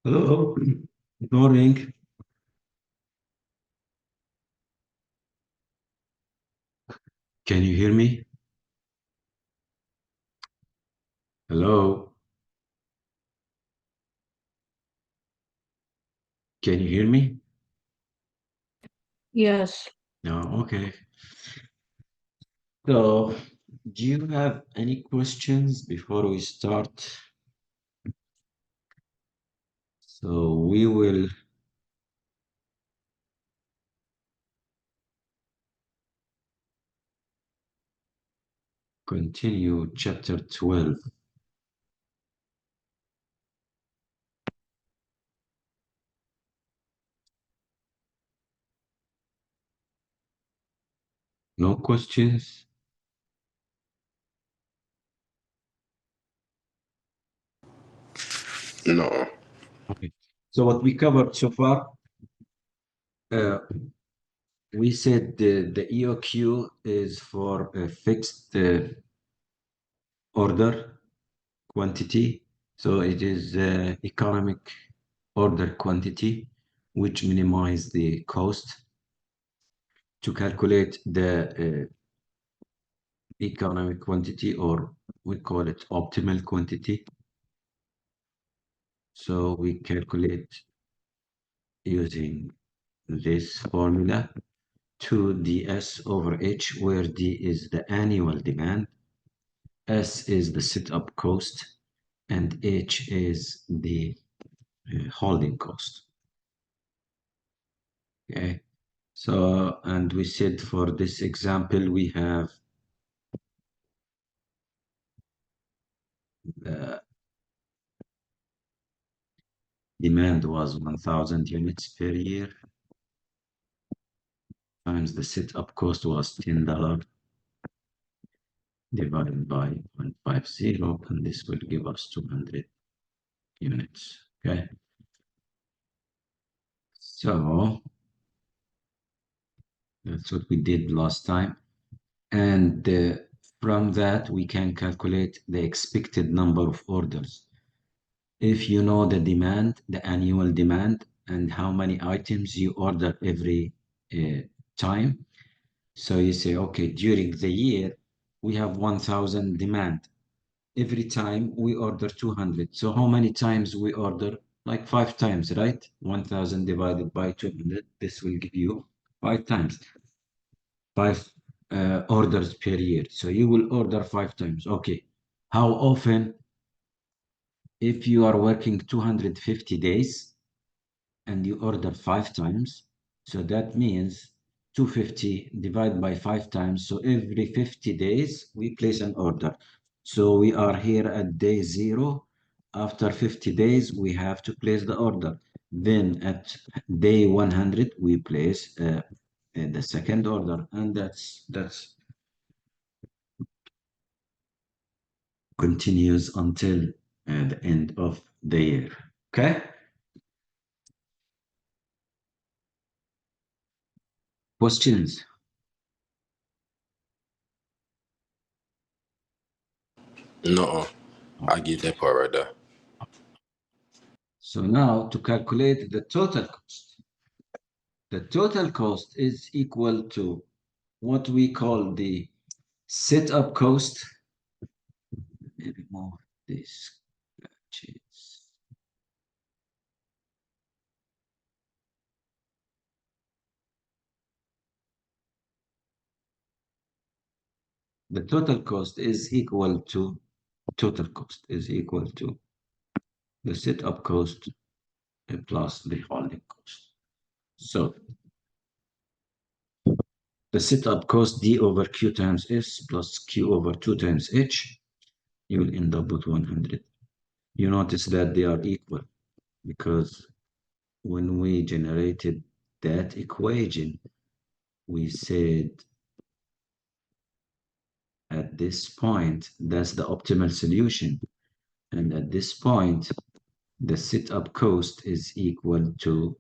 Hello, good morning. Can you hear me? Hello, can you hear me? Yes. No, okay. So, do you have any questions before we start? So, we will continue chapter 12. No questions? No. Okay. So, what we covered so far, uh, we said the EOQ is for a fixed order quantity. So it is economic order quantity, which minimize the cost. To calculate the economic quantity, or we call it optimal quantity. So we calculate using this formula 2ds over h, where d is the annual demand, s is the setup cost, and h is the holding cost. Okay. So, and we said for this example, we have demand was 1,000 units per year, times the setup cost was $10 divided by 0.50, and this will give us 200 units. Okay. So that's what we did last time. And from that, we can calculate the expected number of orders. If you know the demand, the annual demand, and how many items you order every time. So you say, okay, during the year, we have 1,000 demand. Every time we order 200. So how many times we order? Like 5 times, right? 1,000 divided by 200. This will give you 5 times. 5 orders per year. So you will order 5 times. Okay. How often? If you are working 250 days and you order 5 times, so that means 250 divided by 5 times. So every 50 days, we place an order. So we are here at day 0. After 50 days, we have to place the order. Then at day 100, we place the second order. And that's continues until the end of the year. Okay? Questions? No. I get that part right there. So now to calculate the total cost. The total cost is equal to what we call the setup cost. Let me remove this. The total cost is equal to the setup cost plus the holding cost. So the setup cost D over Q times S plus Q over 2 times H, you will end up with 100. You notice that they are equal because when we generated that equation, we said at this point, that's the optimal solution. And at this point, the setup cost is equal to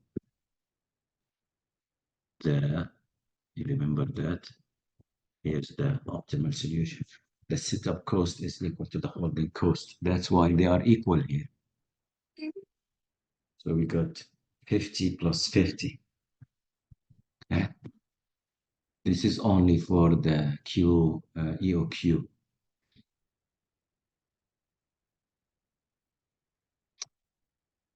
you remember that? Here's the optimal solution. The setup cost is equal to the holding cost. That's why they are equal here. So we got 50 plus 50. Okay. This is only for the EOQ.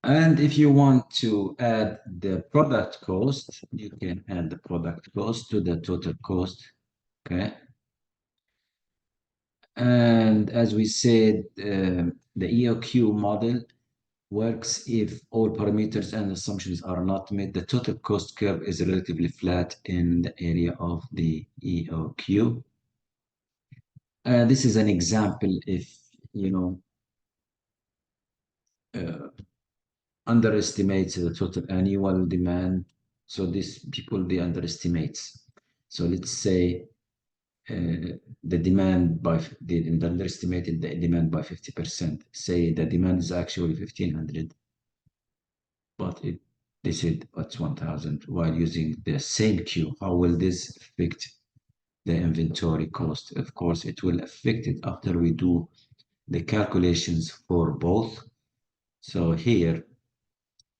And if you want to add the product cost, you can add the product cost to the total cost. Okay. And as we said, the EOQ model works if all parameters and assumptions are not met. The total cost curve is relatively flat in the area of the EOQ. This is an example if, you know, underestimates the total annual demand. So these people, they underestimate. So let's say the demand by, they underestimated the demand by 50%. Say the demand is actually 1,500, but they said it's 1,000 while using the same queue. How will this affect the inventory cost? Of course, it will affect it after we do the calculations for both. So here,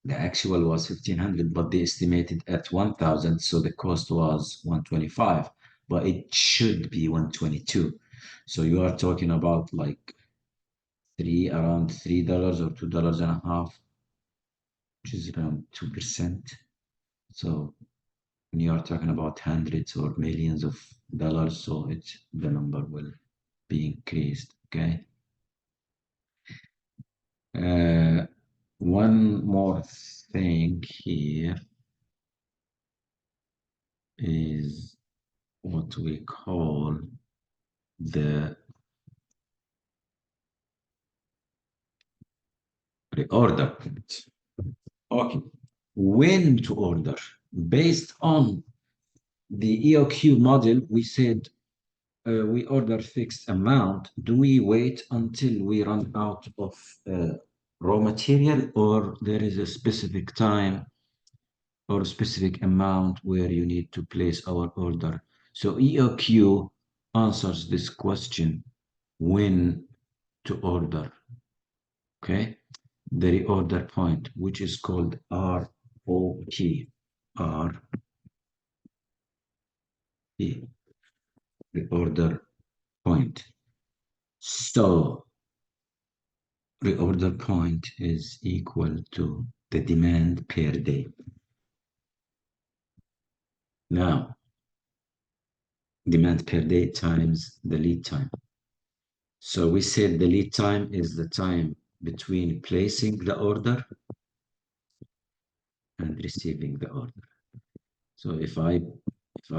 the actual was 1,500, but they estimated at 1,000, so the cost was 125, but it should be 122. So you are talking about like around $3 or $2.50, which is around 2%. So when you are talking about hundreds or millions of dollars, so the number will be increased. Okay. One more thing here is what we call the reorder point. Okay, when to order? Based on the EOQ model, we said we order fixed amount. Do we wait until we run out of raw material, or there is a specific time or a specific amount where you need to place our order? So EOQ answers this question, when to order. Okay, the reorder point, which is called ROP. RP, reorder point. So reorder point is equal to the demand per day. Now, demand per day times the lead time. So we said the lead time is the time between placing the order and receiving the order. So if I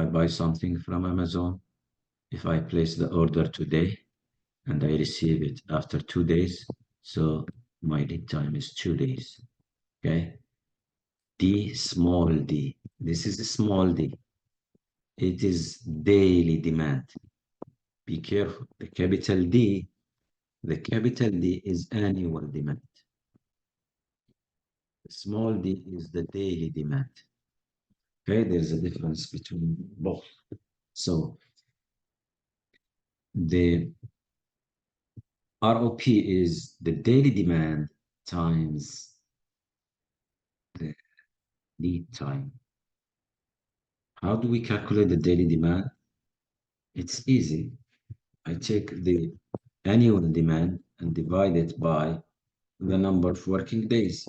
buy something from Amazon, if I place the order today and I receive it after 2 days, so my lead time is 2 days. Okay. D, small d. This is a small d. It is daily demand. Be careful. The capital D is annual demand. The small d is the daily demand. Okay, there's a difference between both. So the ROP is the daily demand times the lead time. How do we calculate the daily demand? It's easy. I take the annual demand and divide it by the number of working days.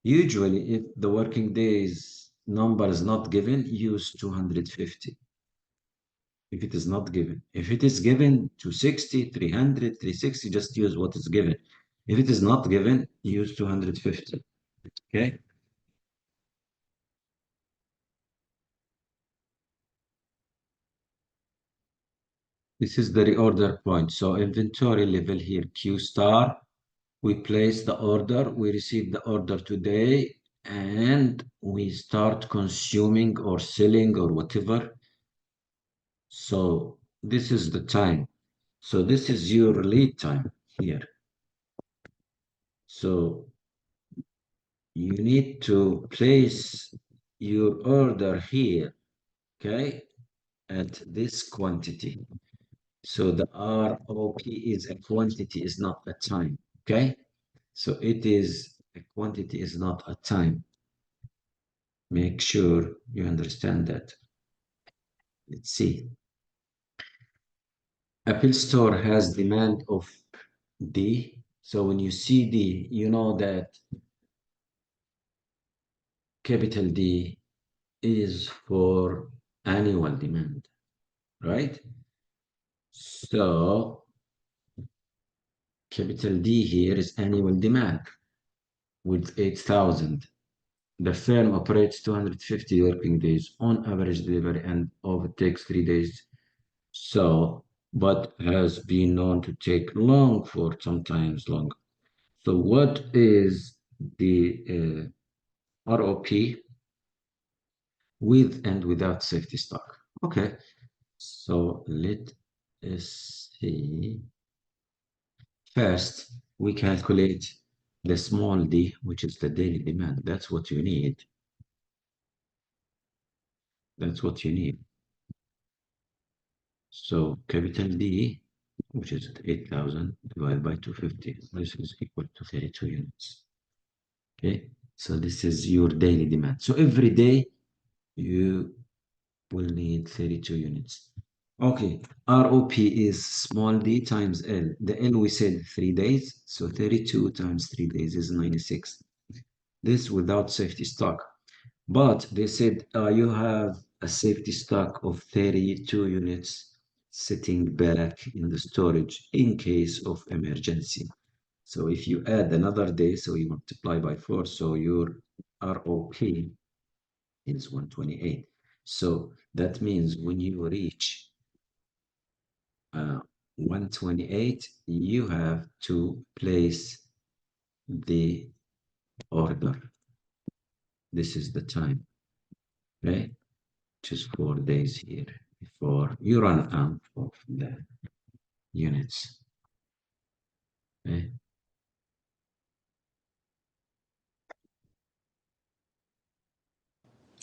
Usually, if the working days number is not given, use 250. If it is not given. If it is given 260, 300, 360, just use what is given. If it is not given, use 250. Okay? This is the reorder point. So inventory level here, Q star. We place the order, we receive the order today, and we start consuming or selling or whatever. So this is the time. So this is your lead time here. So you need to place your order here, okay, at this quantity. So the ROP is a quantity, is not a time, okay? So it is a quantity is not a time. Make sure you understand that. Let's see. Apple Store has demand of D. So when you see D, you know that capital D is for annual demand, right? So capital D here is annual demand with 8,000. The firm operates 250 working days on average delivery and overtakes 3 days. So, but has been known to take long for sometimes longer. So, what is the ROP with and without safety stock? Okay, so let us see. First, we calculate the small d, which is the daily demand. That's what you need. That's what you need. So capital D, which is 8,000 divided by 250. This is equal to 32 units. Okay, so this is your daily demand. So every day you will need 32 units. Okay, ROP is small d times L. The L we said 3 days, so 32 times 3 days is 96. This without safety stock. But they said you have a safety stock of 32 units sitting back in the storage in case of emergency. So if you add another day, so you multiply by 4, so your ROP is 128. So that means when you reach 128, you have to place the order. This is the time, right? Just 4 days here before you run out of the units. Okay?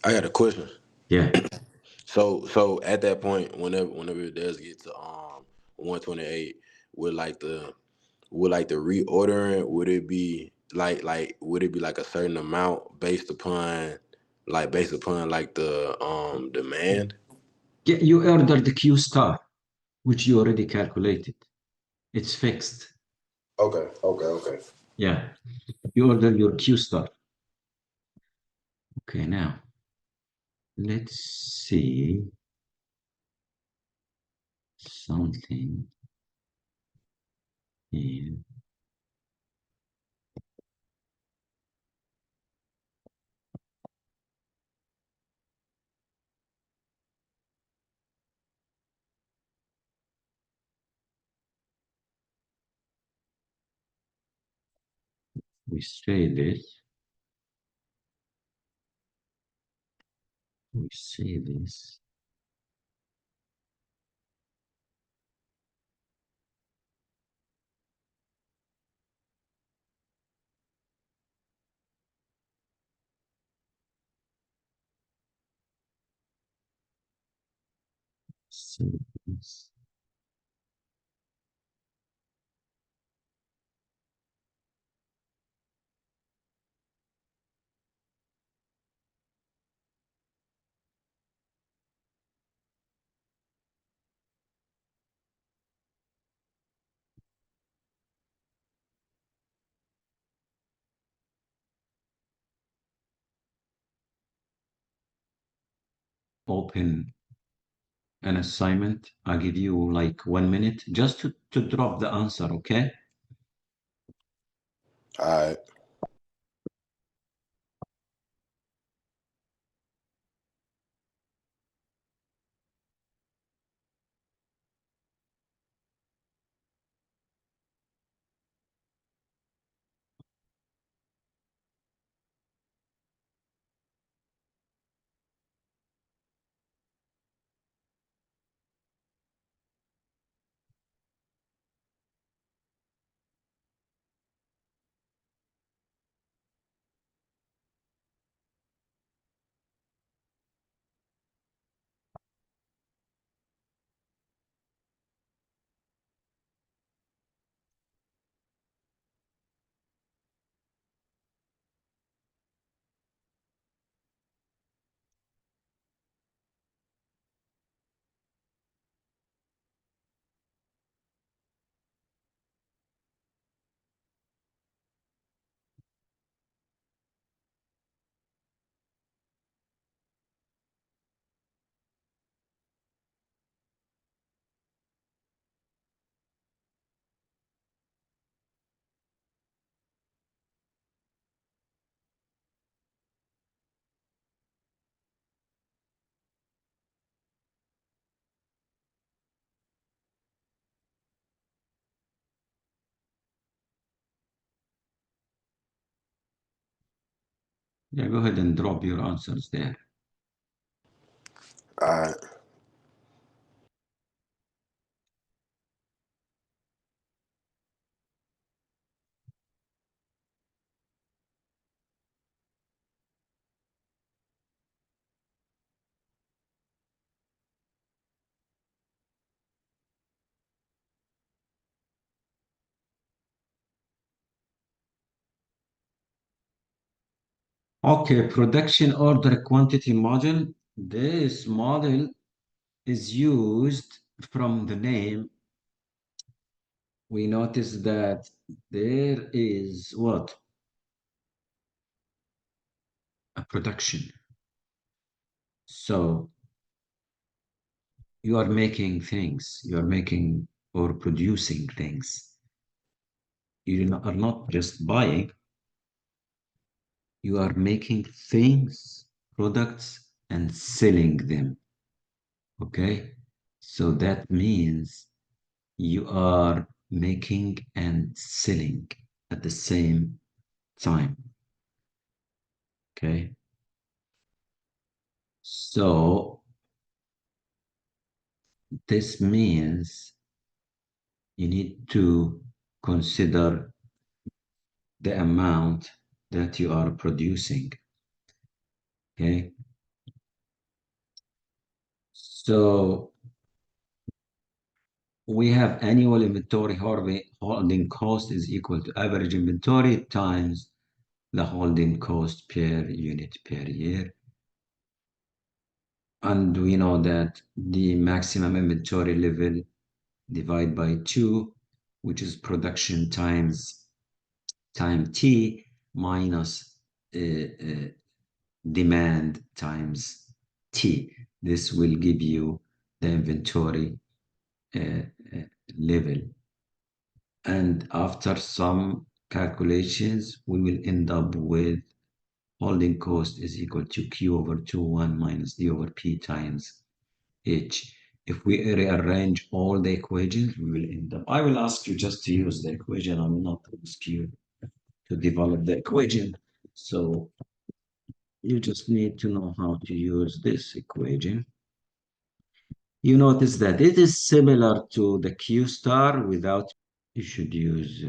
I got a question. Yeah. So at that point, whenever it does get to 128, with the reordering, would it be would it be like a certain amount based upon like the demand? Yeah, you order the Q star, which you already calculated. It's fixed. Okay. Yeah. You order your Q star. Okay, now let's see something here. We say this. We say this. Say this. Open an assignment. I'll give you like 1 minute just to drop the answer, okay? All right. Yeah, go ahead and drop your answers there. All right. Okay, production order quantity model. This model is used from the name. We notice that there is what? A production. So you are making things, you are making or producing things. You are not just buying, you are making things, products, and selling them. Okay? So that means you are making and selling at the same time. Okay? So this means you need to consider the amount that you are producing. Okay? So we have annual inventory holding cost is equal to average inventory times the holding cost per unit per year. And we know that the maximum inventory level divided by 2, which is production times time T minus demand times T. This will give you the inventory uh, uh, level. And after some calculations, we will end up with holding cost is equal to Q over 2, 1 minus D over P times H. If we rearrange all the equations, we will end up. I will ask you just to use the equation. I will not ask you to develop the equation. So you just need to know how to use this equation. You notice that it is similar to the Q star without, you should use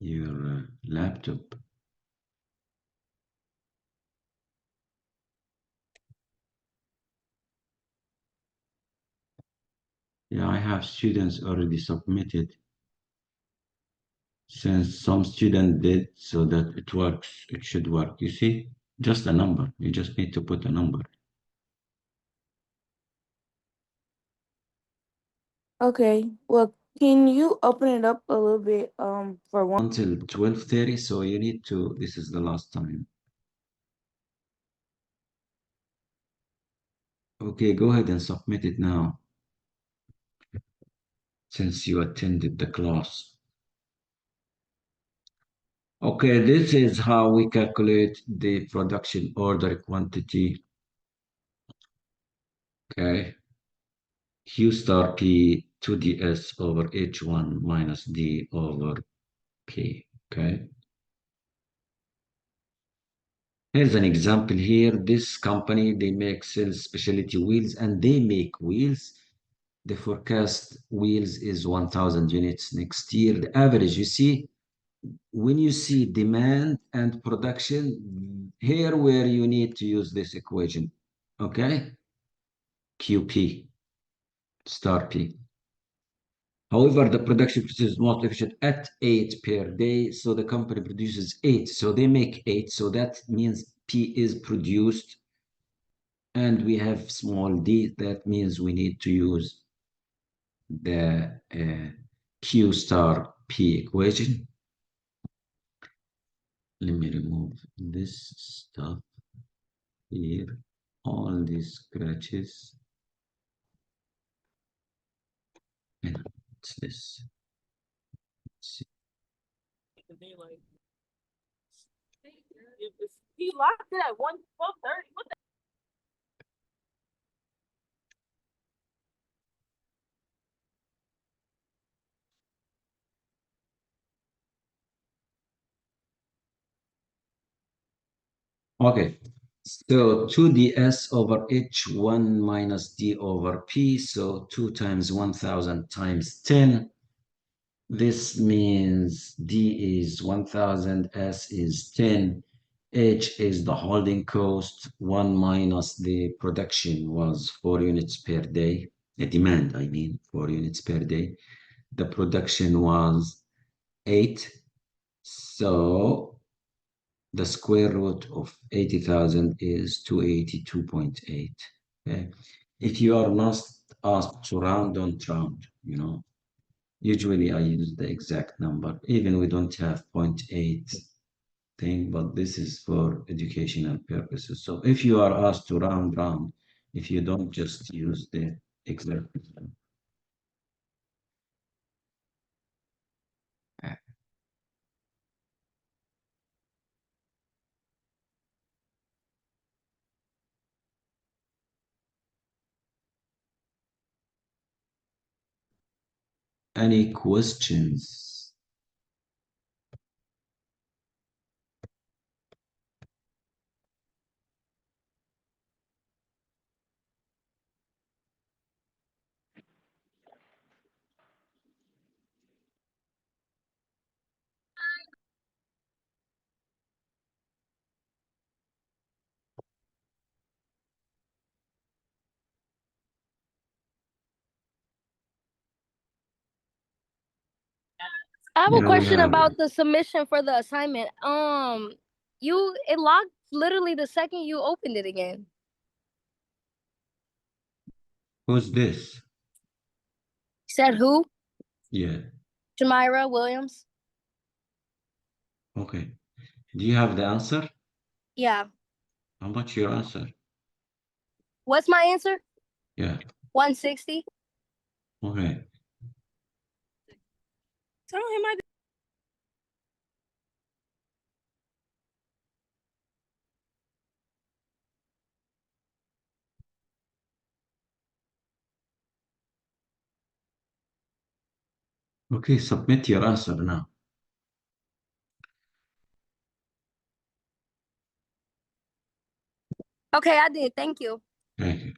your laptop. Yeah, I have students already submitted. Since some student did so that it works, it should work. You see, just a number. You just need to put a number. Okay. Well, can you open it up a little bit for one? Until 12:30, so you need to, this is the last time. Okay, go ahead and submit it now, since you attended the class. Okay, this is how we calculate the production order quantity. Okay, Q star P 2ds over H1 minus D over P. Okay. Here's an example here. This company, they make sells specialty wheels and they make wheels. The forecast wheels is 1,000 units next year. The average, you see, when you see demand and production, here where you need to use this equation, okay? QP, star P. However, the production is most efficient at 8 per day, so the company produces 8. So they make 8, so that means P is produced, and we have small d, that means we need to use the Q star P equation. Let me remove this stuff here, all these scratches. And what's this? Let's see. He locked it at 12:30. What the? Okay, so 2ds over h1 minus d over p, so 2 times 1000 times 10. This means d is 1000, s is 10, h is the holding cost, 1 minus the production was 4 units per day, the demand, I mean, 4 units per day. The production was 8, so the square root of 80,000 is 282.8. Okay. If you are not asked to round, don't round, you know. Usually I use the exact number, even we don't have 0.8 thing, but this is for educational purposes. So if you are asked to round, round. If you don't, just use the exact number. Any questions? I have Yeah, a we question have. about the submission for the assignment. It locked literally the second you opened it again. Who's this? Said who? Yeah. Jamira Williams. Okay. Do you have the answer? Yeah. How much your answer? What's my answer? Yeah. 160. Okay. Tell him I. Okay, submit your answer now. Okay, I did. Thank you. Thank you.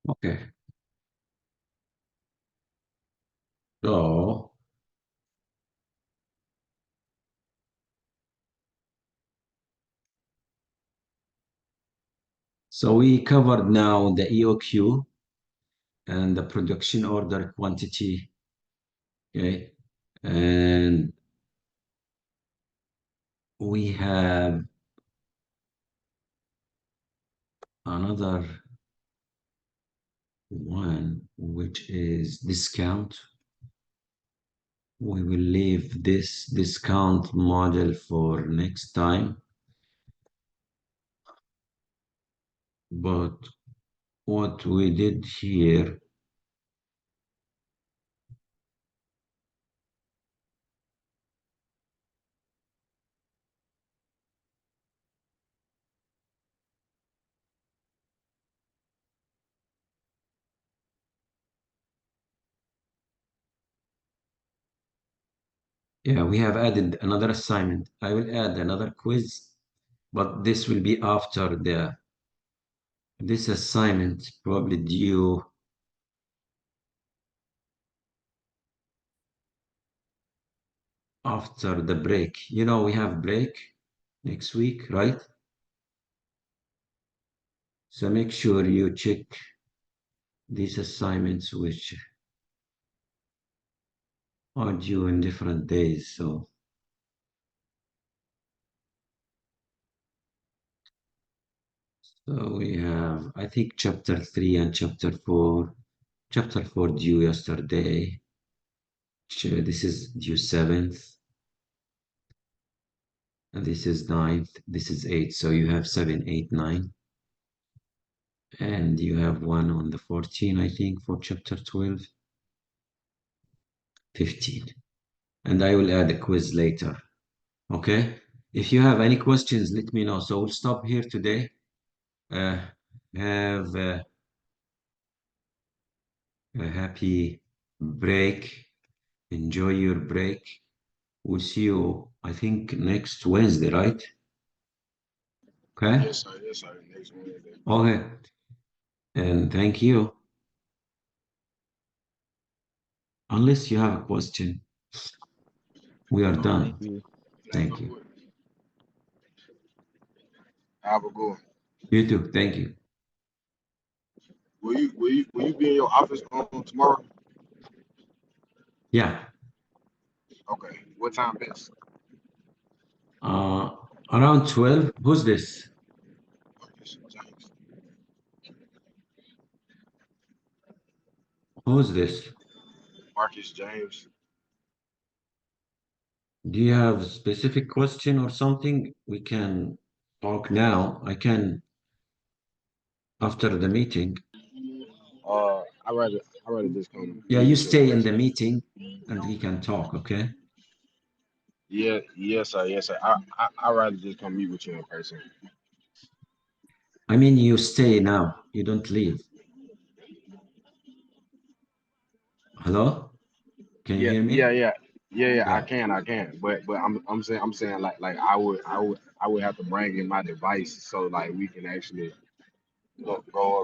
Okay. So we covered now the EOQ and the production order quantity. Okay. And we have another one, which is discount. We will leave this discount model for next time. But what we did here, yeah, we have added another assignment. I will add another quiz, but this will be after this assignment, probably due after the break. You know, we have break next week, right? So make sure you check these assignments which are due in different days. So we have, I think, chapter 3 and chapter 4. Chapter 4 due yesterday. This is due 7th. And this is 9th. This is 8th. So you have 7, 8, 9. And you have one on the 14th, I think, for chapter 12. 15. And I will add a quiz later. Okay? If you have any questions, let me know. So we'll stop here today. Have a happy break. Enjoy your break. We'll see you, I think, next Wednesday, right? Okay. Yes, sir. Yes, sir. Next Wednesday. Okay. And thank you. Unless you have a question, we are done. Thank you. Thank you. Have a good one. You too. Thank you. Will you be in your office tomorrow? Yeah. Okay. What time best? Around 12. Who's this? James. Who's this? Marcus James. Do you have a specific question or something? We can talk now. I can after the meeting. I rather just come Yeah, meet you with you in stay in the person. meeting and we can talk, okay? Yeah, yes, sir. Yes, sir. I rather just come meet with you in person. I mean, you stay now. You don't leave. Hello? Can you Yeah, hear me? yeah. I Yeah. can. But I'm saying like I would have to bring in my device so like we can actually go